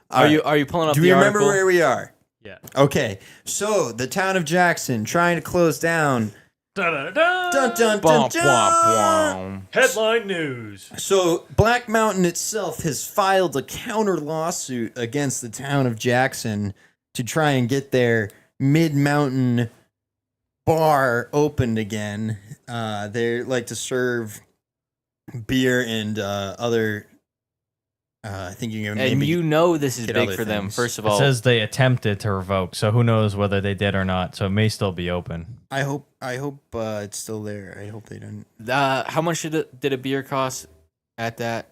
All right. Are you pulling up Do the we remember article? where we are? Yeah. Okay, so the town of Jackson trying to close down. Da-da-da. Dun, dun, Bwomp, dun, dun. bwomp, bwomp. Headline news. So Black Mountain itself has filed a counter lawsuit against the town of Jackson to try and get their Mid-Mountain bar opened again. They like to serve beer and other. I think you can And maybe you know this is get big other for them. things. First of It all, says they attempted to revoke, so who knows whether they did or not. So it may still be open. I hope it's still there. I hope they don't. how much did a beer cost at that?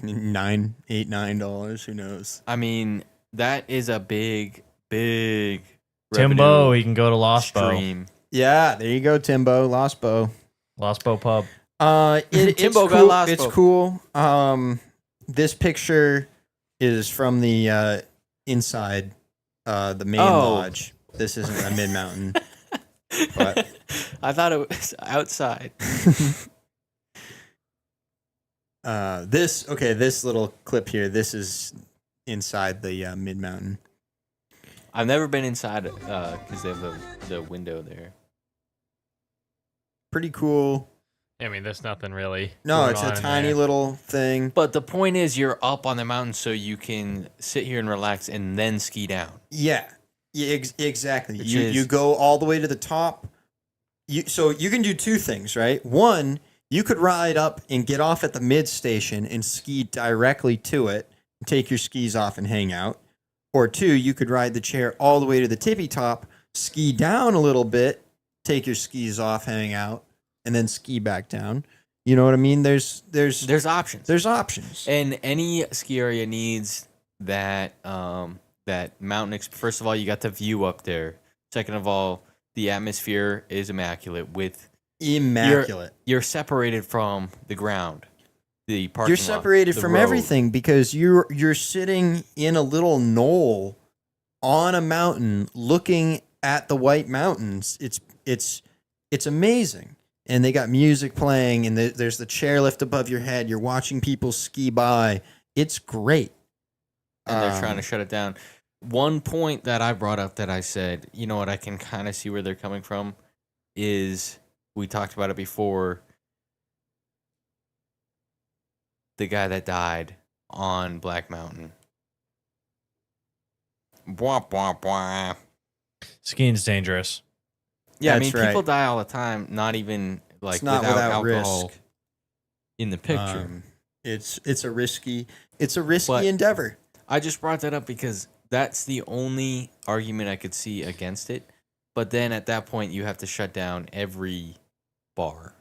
$9 Who knows? I mean, that is a big Timbo, revenue he can go to Lost Bow. stream. Yeah, there you go, Timbo. Lost Bow. Lost Bow Pub. It's Timbo got cool. lost, It's Bo. cool. This picture is from the inside the main lodge. This isn't a mid mountain. But I thought it was outside. this little clip here. This is inside the mid mountain. I've never been inside because they have the window there. Pretty cool. I mean, there's nothing really. No, going it's on a in tiny there. little thing. But the point is, you're up on the mountain, so you can sit here and relax, and then ski down. Yeah, exactly. Which You is- you go all the way to the top. So you can do two things, right? One, you could ride up and get off at the mid station and ski directly to it, take your skis off and hang out. Or two, you could ride the chair all the way to the tippy top, ski down a little bit, take your skis off, hang out, and then ski back down. You know what I mean? There's options. There's options. And any ski area needs that that mountain. First of all, you got the view up there. Second of all, the atmosphere is immaculate. Immaculate. You're separated from the ground. The parking You're lot, separated the from road. everything because you're sitting in a little knoll on a mountain looking at the White Mountains. It's amazing. And they got music playing and there's the chairlift above your head. You're watching people ski by. It's great. and they're trying to shut it down. One point that I brought up that I said, you know what, I can kind of see where they're coming from, is we talked about it before. The guy that died on Black Mountain. Bwah, bwah, bwah. Skiing's dangerous. Yeah, I That's mean, people right. die all the time, not even like It's not without without alcohol risk. in the picture. It's a risky But- endeavor. I just brought that up because that's the only argument I could see against it. But then at that point, you have to shut down every bar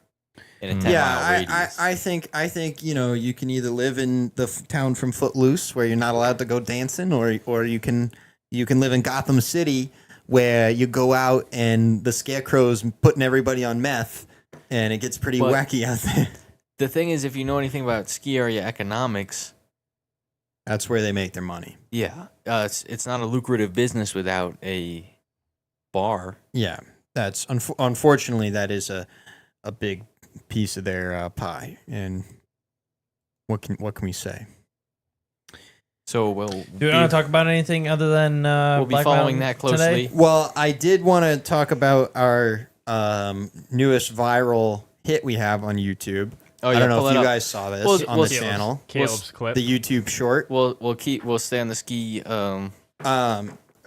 in a 10-mile Yeah, radius. I think you can either live in the town from Footloose where you're not allowed to go dancing, or you can live in Gotham City where you go out and the Scarecrow's putting everybody on meth, and it gets pretty But- wacky out there. The thing is, if you know anything about ski area economics, That's where they make their money. yeah, it's not a lucrative business without a bar. Yeah, that's unfortunately that is a big piece of their pie, and what can we say? So we'll Do we want to talk about anything other than we'll be Black following Mountain that closely. today? Well, I did want to talk about our newest viral hit we have on YouTube. Oh, I don't know pull if it you up. guys saw this on we'll the see. channel, Caleb's clip. the YouTube short. We'll stay on the ski.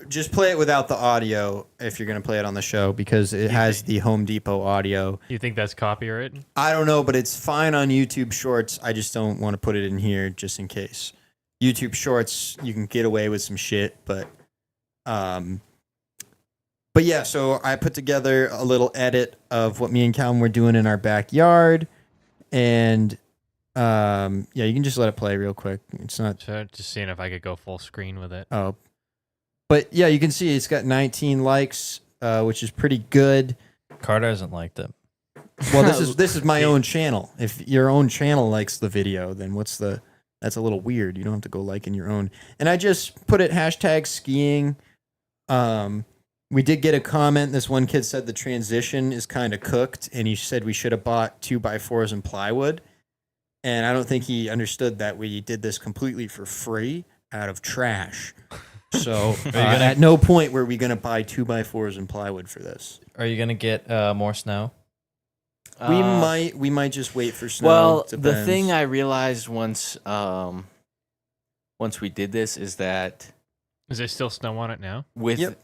Just play it without the audio if you're going to play it on the show because it has the Home Depot audio. You think that's copyrighted? I don't know, but it's fine on YouTube Shorts. I just don't want to put it in here just in case. YouTube Shorts, you can get away with some shit, but yeah. So I put together a little edit of what me and Calvin were doing in our backyard, and yeah, you can just let it play real quick. It's not. So just seeing if I could go full screen with it. Oh, but yeah, you can see it's got 19 likes, which is pretty good. Carter hasn't liked it. Well, this is my own channel. If your own channel likes the video, then that's a little weird. You don't have to go liking your own. And I just put it #skiing. We did get a comment. This one kid said the transition is kind of cooked, and he said we should have bought 2x4s and plywood. And I don't think he understood that we did this completely for free out of trash. So at no point were we going to buy 2x4s and plywood for this. Are you gonna get more snow? We might just wait for snow. Well, the Depends. thing I realized once we did this is that Is there still snow on it now? with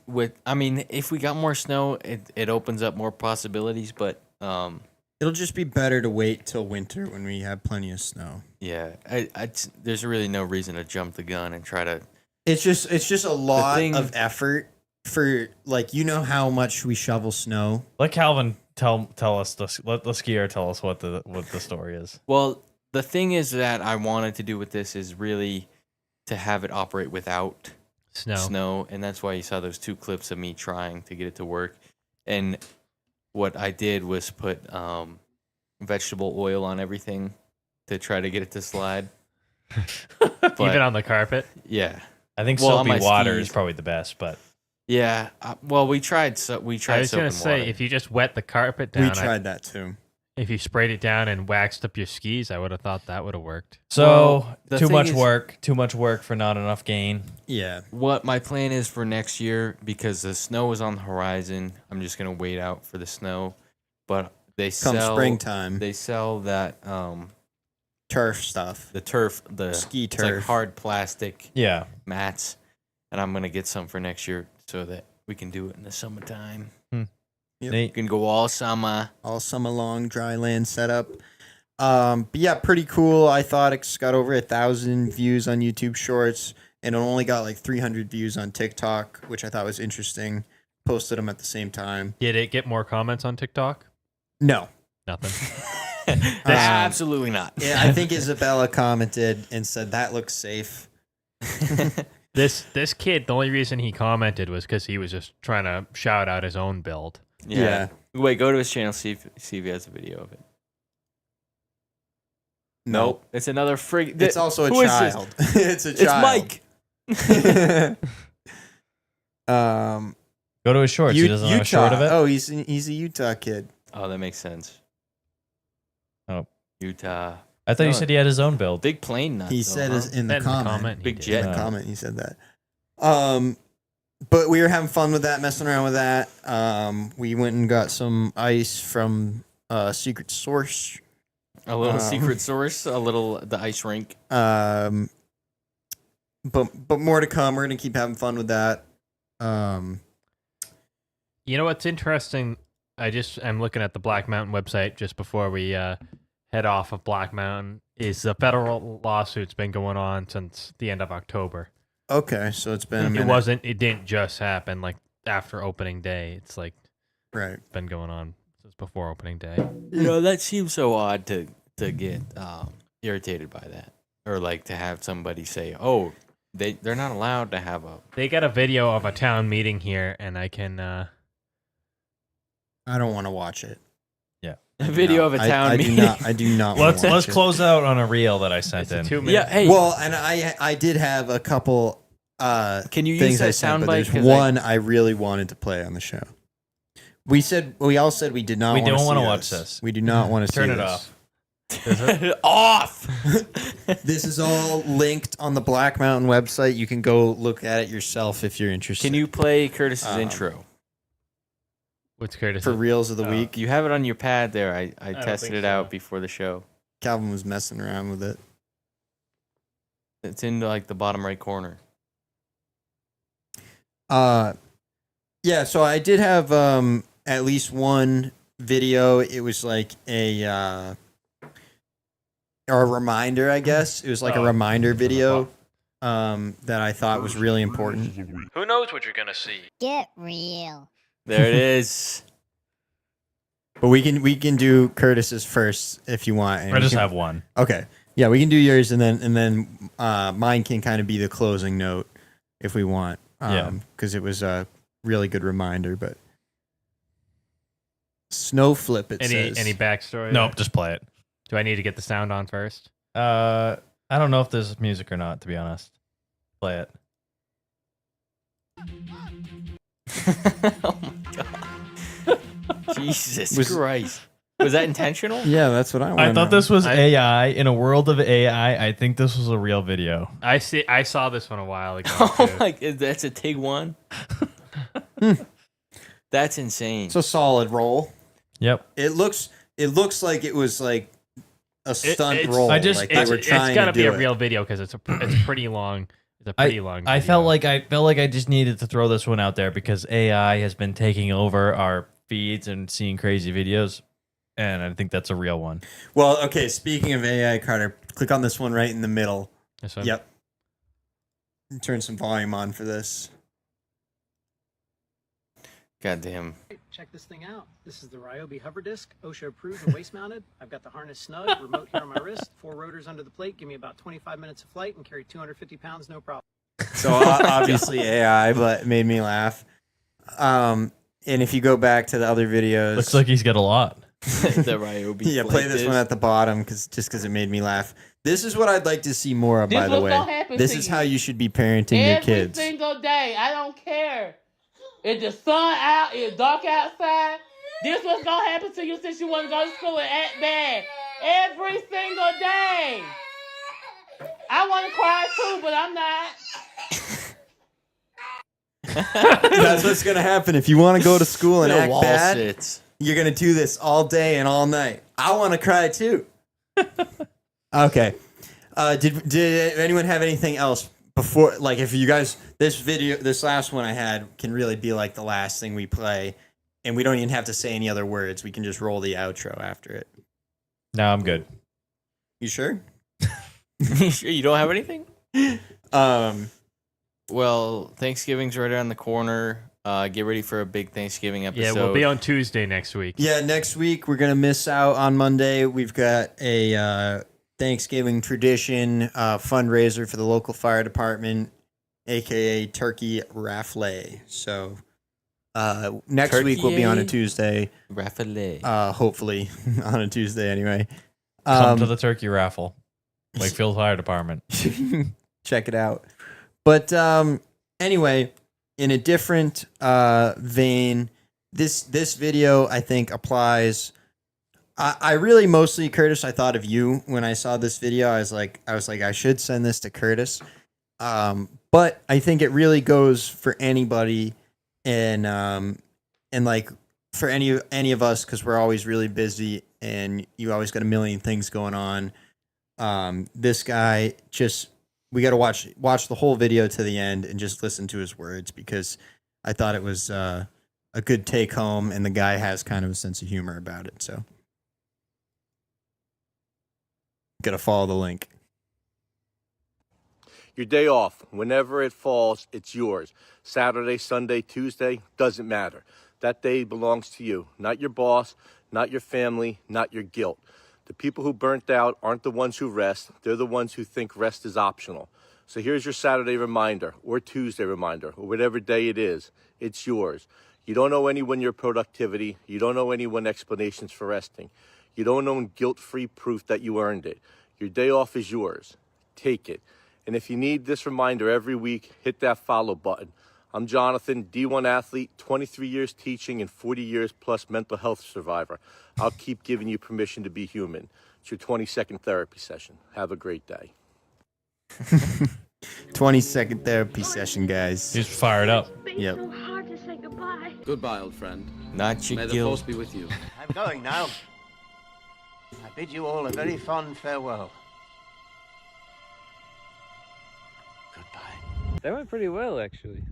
I mean, if we got more snow, it opens up more possibilities. But It'll just be better to wait till winter when we have plenty of snow. yeah, there's really no reason to jump the gun and try to. It's just a lot thing- of effort for how much we shovel snow. Let Calvin tell us let the skier tell us what the story is. Well, the thing is that I wanted to do with this is really to have it operate without snow, and that's why you saw those 2 clips of me trying to get it to work. And what I did was put vegetable oil on everything to try to get it to slide. Even on the carpet? Yeah, I think Well, on soapy my water skis. is probably the best, but yeah. Well, we tried. We I tried was soap gonna and say water. if you just wet the carpet down, We tried that too. if you sprayed it down and waxed up your skis, I would have thought that would have worked. so Well, the too thing much is- too much work for not enough gain. Yeah. What my plan is for next year, because the snow is on the horizon, I'm just gonna wait out for the snow. But they Come sell springtime, They sell that turf stuff. the turf, the Ski it's like turf. hard plastic Yeah. mats, and I'm gonna get some for next year so that we can do it in the summertime. Yep. We Nate, can go all summer. All summer long dry land setup. But yeah, pretty cool. I thought it's got over 1,000 views on YouTube Shorts, and it only got like 300 views on TikTok, which I thought was interesting. Posted them at the same time. Did it get more comments on TikTok? No. Nothing. Absolutely not. Yeah, I think Isabella commented and said that looks safe. This kid, the only reason he commented was because he was just trying to shout out his own build. Yeah. Wait, go to his channel, see if he has a video of it. Nope. It's another frig. It's also a Who is this? child. It's a It's child. Mike. go to his shorts. He doesn't have a short of it. Oh, he's a Utah kid. Oh, that makes sense. Oh. Utah. I thought you No. said he had his own build. Big plane nuts. He though, said huh? is in the Said comment. Big he jet. did. In the Yeah. comment, he said that. But we were having fun with that, messing around with that. We went and got some ice from Secret Source. A little Um, secret source, the ice rink. But more to come. We're gonna keep having fun with that. You know what's interesting? I'm looking at the Black Mountain website just before we head off of Black Mountain. Is the federal lawsuit's been going on since the end of October? Okay, so it's been a minute. It didn't just happen like after opening day. It's like Right. been going on since before opening day. That seems so odd to get irritated by that, or like to have somebody say, "Oh, they're not allowed to have a." They got a video of a town meeting here, and I can. I don't want to watch it. A video No, of a town I meeting. I do not. wanna Let's watch it. close out on a reel that I sent It's a in. 2 minute. Yeah, hey, Well, and I did have a couple can you use things that I sent, but soundbite? there's 'Cause one I really wanted to play on the show. We all said we did not. We want don't to wanna see watch this. We do not want to Turn see it this. off. off. This is all linked on the Black Mountain website. You can go look at it yourself if you're interested. Can you play Curtis's intro? What's Curtis? for reels of the week? You have it on your pad there. I don't tested think it so. out before the show. Calvin was messing around with it. It's in like the bottom right corner. Yeah, so I did have at least one video. It was like a reminder, I guess. It was like a reminder video that I thought was really important. Who knows what you're gonna see? Get real. There it is. But we can do Curtis's first if you want. and I we just can- have one. Okay. Yeah, we can do yours and then mine can kind of be the closing note if we want. Yeah. Because it was a really good reminder. But snow flip, it says. Any backstory? Nope, just play it. Do I need to get the sound on first? I don't know if there's music or not, to be honest. Play it. Oh my god. Jesus Was- Christ. Was that intentional? Yeah, that's what I want. I thought this was I- AI. In a world of AI, I think this was a real video. I saw this one a while ago. Oh too. my god, that's a TIG one? That's insane. It's a solid roll. Yep. It looks like it was like a stunt it's- roll. I just- like they were trying it's gotta to be do a it. real video because it's pretty long. It's a pretty long. I video. felt like I just needed to throw this one out there because AI has been taking over our feeds and seeing crazy videos, and I think that's a real one. Well, okay. Speaking of AI, Carter, click on this one right in the middle. This one? Yep. Turn some volume on for this. God damn. Check this thing out. This is the Ryobi hover disc, OSHA approved and waist mounted. I've got the harness snug, remote here on my wrist, 4 rotors under the plate, give me about 25 minutes of flight and carry 250 pounds, no problem. So obviously AI, but it made me laugh. And if you go back to the other videos, Looks like he's got a lot. The Ryobi. yeah, play this one at the bottom because it made me laugh. This is what I'd like to see more of. This By the what's way, gonna happen this to is you. how you should be parenting your Every kids. single day. I don't care. If the sun out, it's dark outside. This what's gonna happen to you since you want to go to school and act bad. Every single day. I want to cry too, but I'm not. That's what's gonna happen if you want to go to school and The act wall bad. sits. You're gonna do this all day and all night. I want to cry too. Okay. Did anyone have anything else before? Like, if you guys, this last one I had can really be like the last thing we play, and we don't even have to say any other words. We can just roll the outro after it. No, I'm good. You sure? You sure you don't have anything? Well, Thanksgiving's right around the corner. Get ready for a big Thanksgiving episode. Yeah, we'll be on Tuesday next week. yeah. Next week we're gonna miss out on Monday. We've got a Thanksgiving tradition fundraiser for the local fire department, aka turkey rafle. So next week we'll be on a Turkey. Tuesday. Rafale. Hopefully on a Tuesday anyway. Come to the turkey raffle. Wakefield Fire Department. Check it out. But anyway, in a different vein, this video I think applies I really mostly, Curtis, I thought of you when I saw this video. I was like, I should send this to Curtis. But I think it really goes for anybody, and like for any of us, because we're always really busy and you always got a million things going on. This guy we got to watch the whole video to the end and just listen to his words, because I thought it was a good take home, and the guy has kind of a sense of humor about it. So, gotta follow the link. Your day off, whenever it falls, it's yours. Saturday, Sunday, Tuesday, doesn't matter. That day belongs to you, not your boss, not your family, not your guilt. The people who burnt out aren't the ones who rest. They're the ones who think rest is optional. So here's your Saturday reminder, or Tuesday reminder, or whatever day it is. It's yours. You don't owe anyone your productivity. You don't owe anyone explanations for resting. You don't own guilt-free proof that you earned it. Your day off is yours. Take it. And if you need this reminder every week, hit that follow button. I'm Jonathan, D1 athlete, 23 years teaching, and 40 years plus mental health survivor. I'll keep giving you permission to be human. It's your 20-second therapy session. Have a great day. 20-second therapy session, guys. He's fired up. Yep. So hard to say goodbye. Goodbye, old friend. Not your May the guilt. force be with you. I'm going now. I bid you all a very fond farewell. Goodbye. That went pretty well, actually.